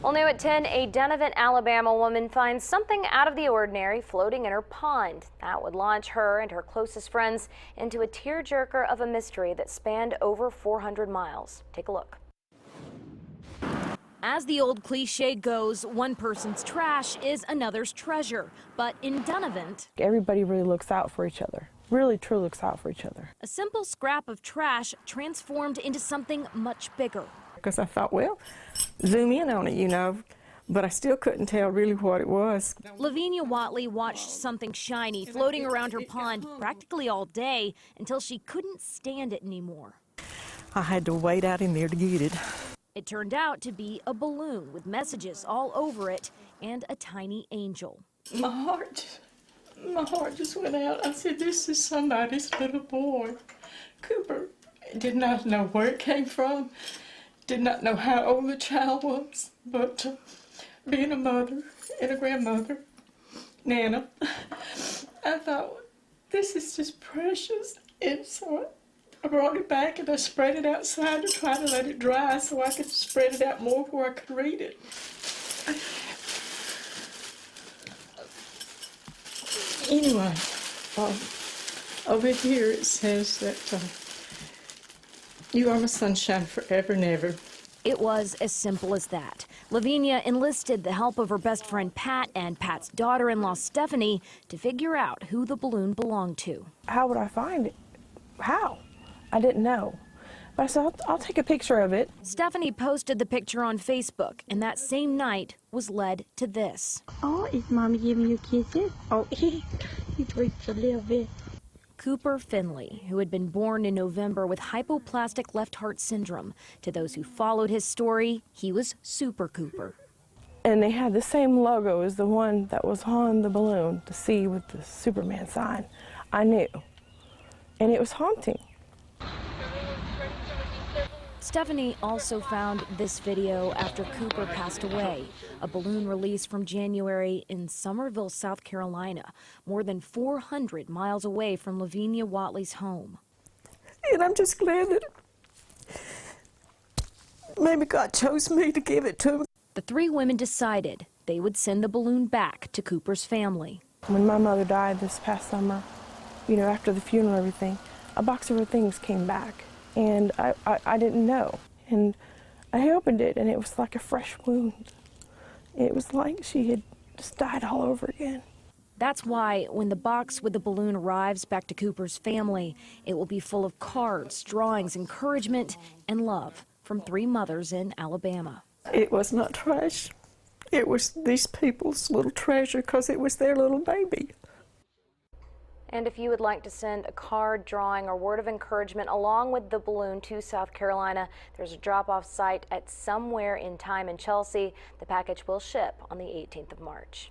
Well, new at 10, a Donovan, Alabama woman finds something out of the ordinary floating in her pond. That would launch her and her closest friends into a tearjerker of a mystery that spanned over 400 miles. Take a look. As the old cliche goes, one person's trash is another's treasure. But in Donovan, everybody really looks out for each other. Really, truly looks out for each other. A simple scrap of trash transformed into something much bigger. Because I thought, well, zoom in on it, but I still couldn't tell really what it was. Lavinia Watley watched something shiny floating around her pond practically all day until she couldn't stand it anymore. I had to wade out in there to get it. It turned out to be a balloon with messages all over it and a tiny angel. My heart just went out. I said, this is somebody's little boy. Cooper did not know where it came from, did not know how old the child was, but being a mother and a grandmother, Nana, I thought, this is just precious. And so I brought it back and I spread it outside to try to let it dry so I could spread it out more where I could read it. Anyway, over here it says that you are my sunshine forever and ever. It was as simple as that. Lavinia enlisted the help of her best friend Pat and Pat's daughter-in-law Stephanie to figure out who the balloon belonged to. How would I find it? How? I didn't know. But I said, I'll take a picture of it. Stephanie posted the picture on Facebook, and that same night was led to this. Oh, is Mommy giving you kisses? Oh, he breathes a little bit. Cooper Finley, who had been born in November with hypoplastic left heart syndrome. To those who followed his story, he was Super Cooper. And they had the same logo as the one that was on the balloon, the C with the Superman sign. I knew. And it was haunting. Stephanie also found this video after Cooper passed away, a balloon release from January in Summerville, South Carolina, more than 400 miles away from Lavinia Watley's home. And I'm just glad that maybe God chose me to give it to him. The three women decided they would send the balloon back to Cooper's family. When my mother died this past summer, after the funeral and everything, a box of her things came back. And I didn't know. And I opened it, and it was like a fresh wound. It was like she had just died all over again. That's why when the box with the balloon arrives back to Cooper's family, it will be full of cards, drawings, encouragement, and love from three mothers in Alabama. It was not trash. It was these people's little treasure because it was their little baby. And if you would like to send a card, drawing, or word of encouragement along with the balloon to South Carolina, there's a drop-off site at Somewhere in Time in Chelsea. The package will ship on the 18th of March.